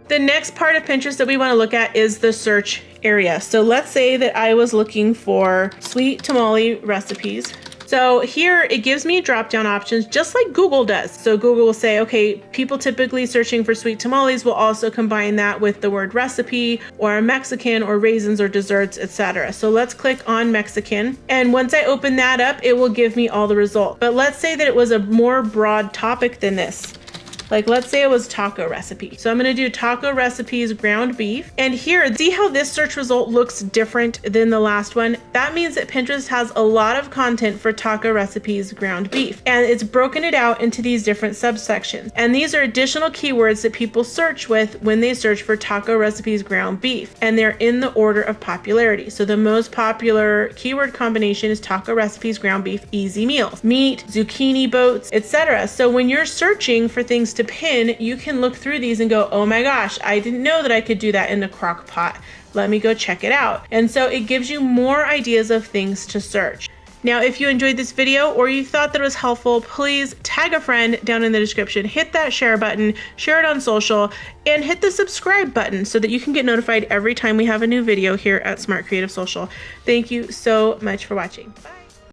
The next part of Pinterest that we want to look at is the search area. So let's say that I was looking for sweet tamale recipes. So here it gives me drop-down options just like Google does. So Google will say, okay, people typically searching for sweet tamales will also combine that with the word recipe or Mexican or raisins or desserts, etc. So let's click on Mexican. And once I open that up, it will give me all the results. But let's say that it was a more broad topic than this. Like let's say it was taco recipe. So I'm gonna do taco recipes, ground beef. And here, see how this search result looks different than the last one? That means that Pinterest has a lot of content for taco recipes, ground beef. And it's broken it out into these different subsections. And these are additional keywords that people search with when they search for taco recipes, ground beef. And they're in the order of popularity. So the most popular keyword combination is taco recipes, ground beef, easy meals, meat, zucchini boats, etc. So when you're searching for things to pin, you can look through these and go, oh my gosh, I didn't know that I could do that in the crock pot. Let me go check it out. And so it gives you more ideas of things to search. Now, if you enjoyed this video or you thought that it was helpful, please tag a friend down in the description, hit that share button, share it on social, and hit the subscribe button so that you can get notified every time we have a new video here at Smart Creative Social. Thank you so much for watching. Bye.